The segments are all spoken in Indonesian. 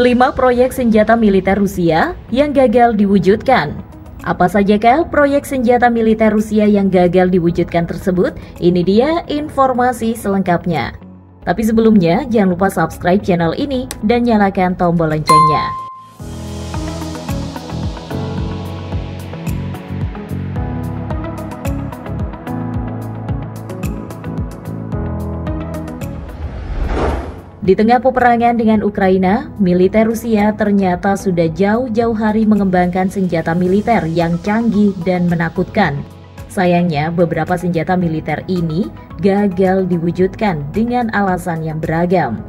5 proyek senjata militer Rusia yang gagal diwujudkan. Apa sajakah proyek senjata militer Rusia yang gagal diwujudkan tersebut? Ini dia informasi selengkapnya. Tapi sebelumnya, jangan lupa subscribe channel ini dan nyalakan tombol loncengnya. Di tengah peperangan dengan Ukraina, militer Rusia ternyata sudah jauh-jauh hari mengembangkan senjata militer yang canggih dan menakutkan. Sayangnya, beberapa senjata militer ini gagal diwujudkan dengan alasan yang beragam.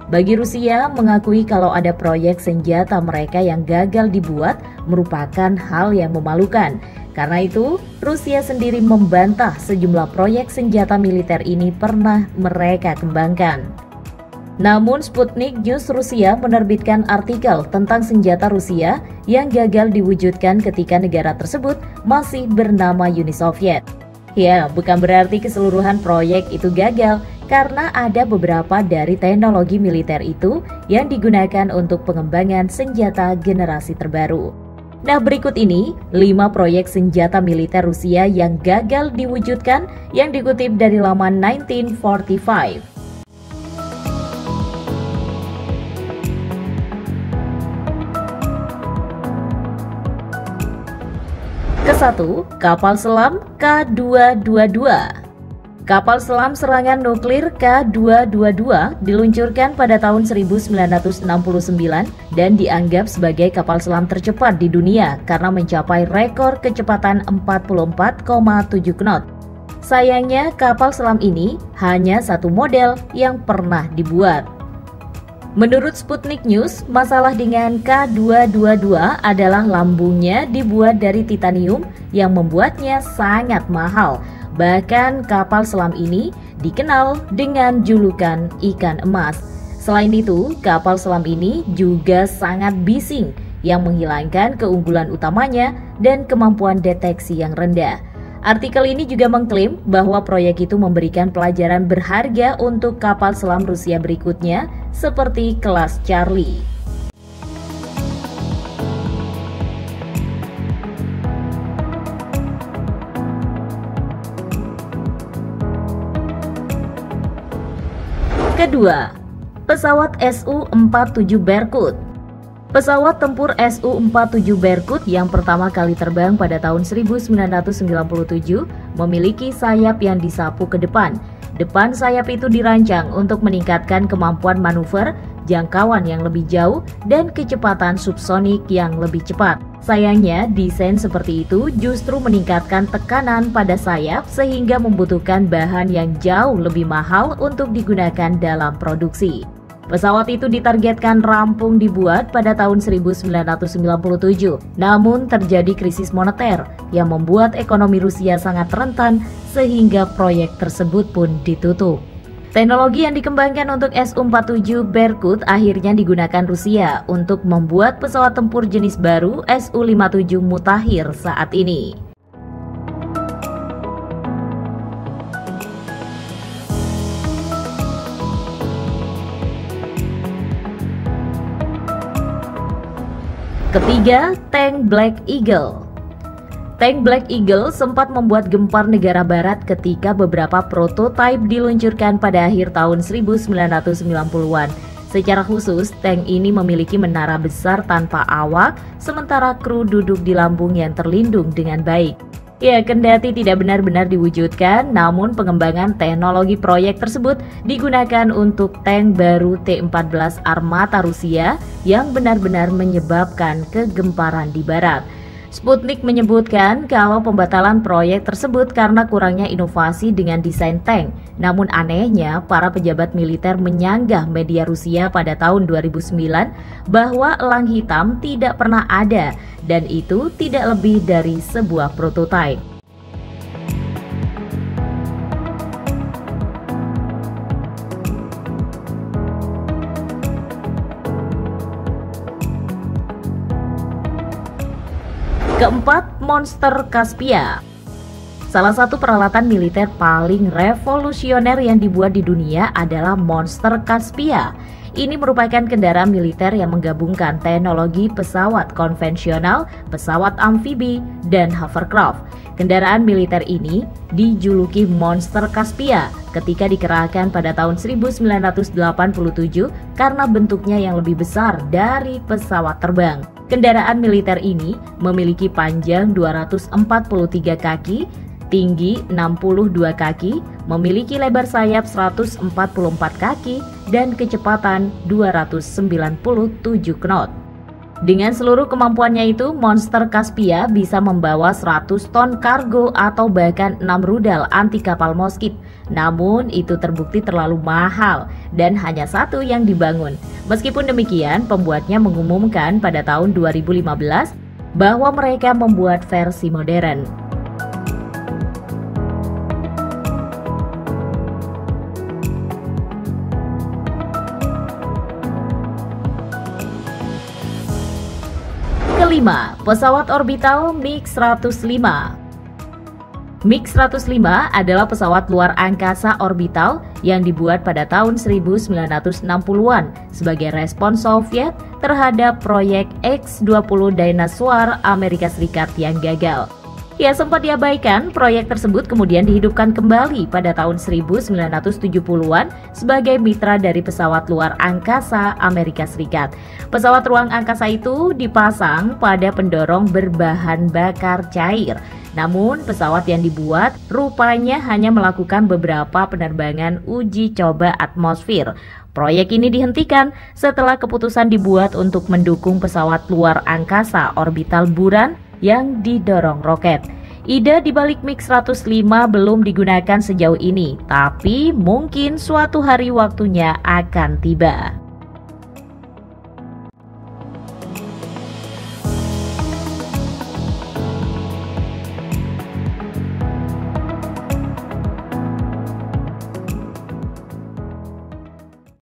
Bagi Rusia, mengakui kalau ada proyek senjata mereka yang gagal dibuat merupakan hal yang memalukan. Karena itu, Rusia sendiri membantah sejumlah proyek senjata militer ini pernah mereka kembangkan. Namun Sputnik News Rusia menerbitkan artikel tentang senjata Rusia yang gagal diwujudkan ketika negara tersebut masih bernama Uni Soviet. Ya, bukan berarti keseluruhan proyek itu gagal, karena ada beberapa dari teknologi militer itu yang digunakan untuk pengembangan senjata generasi terbaru. Nah, berikut ini 5 proyek senjata militer Rusia yang gagal diwujudkan yang dikutip dari laman 1945. Ke-1, kapal selam K222. Kapal selam serangan nuklir K222 diluncurkan pada tahun 1969 dan dianggap sebagai kapal selam tercepat di dunia karena mencapai rekor kecepatan 44,7 knot. Sayangnya, kapal selam ini hanya satu model yang pernah dibuat. Menurut Sputnik News, masalah dengan K222 adalah lambungnya dibuat dari titanium yang membuatnya sangat mahal. Bahkan kapal selam ini dikenal dengan julukan ikan emas. Selain itu, kapal selam ini juga sangat bising yang menghilangkan keunggulan utamanya dan kemampuan deteksi yang rendah. Artikel ini juga mengklaim bahwa proyek itu memberikan pelajaran berharga untuk kapal selam Rusia berikutnya, seperti kelas Charlie. Kedua, pesawat Su-47 Berkut. Pesawat tempur Su-47 Berkut yang pertama kali terbang pada tahun 1997 memiliki sayap yang disapu ke depan. Depan sayap itu dirancang untuk meningkatkan kemampuan manuver, jangkauan yang lebih jauh, dan kecepatan subsonik yang lebih cepat. Sayangnya, desain seperti itu justru meningkatkan tekanan pada sayap sehingga membutuhkan bahan yang jauh lebih mahal untuk digunakan dalam produksi. Pesawat itu ditargetkan rampung dibuat pada tahun 1997, namun terjadi krisis moneter yang membuat ekonomi Rusia sangat rentan sehingga proyek tersebut pun ditutup. Teknologi yang dikembangkan untuk Su-47 Berkut akhirnya digunakan Rusia untuk membuat pesawat tempur jenis baru Su-57 mutakhir saat ini. Ketiga, tank Black Eagle. Tank Black Eagle sempat membuat gempar negara barat ketika beberapa prototipe diluncurkan pada akhir tahun 1990-an. Secara khusus, tank ini memiliki menara besar tanpa awak, sementara kru duduk di lambung yang terlindung dengan baik. Ya, kendati tidak benar-benar diwujudkan, namun pengembangan teknologi proyek tersebut digunakan untuk tank baru T-14 Armata Rusia yang benar-benar menyebabkan kegemparan di barat. Sputnik menyebutkan kalau pembatalan proyek tersebut karena kurangnya inovasi dengan desain tank. Namun anehnya, para pejabat militer menyanggah media Rusia pada tahun 2009 bahwa elang hitam tidak pernah ada dan itu tidak lebih dari sebuah prototipe. Keempat, Monster Caspia. Salah satu peralatan militer paling revolusioner yang dibuat di dunia adalah Monster Caspia. Ini merupakan kendaraan militer yang menggabungkan teknologi pesawat konvensional, pesawat amfibi, dan hovercraft. Kendaraan militer ini dijuluki Monster Caspia ketika dikerahkan pada tahun 1987 karena bentuknya yang lebih besar dari pesawat terbang. Kendaraan militer ini memiliki panjang 243 kaki, tinggi 62 kaki, memiliki lebar sayap 144 kaki, dan kecepatan 297 knot. Dengan seluruh kemampuannya itu, Monster Caspia bisa membawa 100 ton kargo atau bahkan 6 rudal anti kapal moskit. Namun itu terbukti terlalu mahal dan hanya satu yang dibangun. Meskipun demikian, pembuatnya mengumumkan pada tahun 2015 bahwa mereka membuat versi modern. Kelima, pesawat orbital MiG-105. MiG-105 adalah pesawat luar angkasa orbital yang dibuat pada tahun 1960-an sebagai respons Soviet terhadap proyek X-20 Dyna-Soar Amerika Serikat yang gagal. Ya, sempat diabaikan, proyek tersebut kemudian dihidupkan kembali pada tahun 1970-an sebagai mitra dari pesawat luar angkasa Amerika Serikat. Pesawat ruang angkasa itu dipasang pada pendorong berbahan bakar cair. Namun, pesawat yang dibuat rupanya hanya melakukan beberapa penerbangan uji coba atmosfer. Proyek ini dihentikan setelah keputusan dibuat untuk mendukung pesawat luar angkasa orbital Buran yang didorong roket. Ide dibalik MiG-105 belum digunakan sejauh ini, tapi mungkin suatu hari waktunya akan tiba.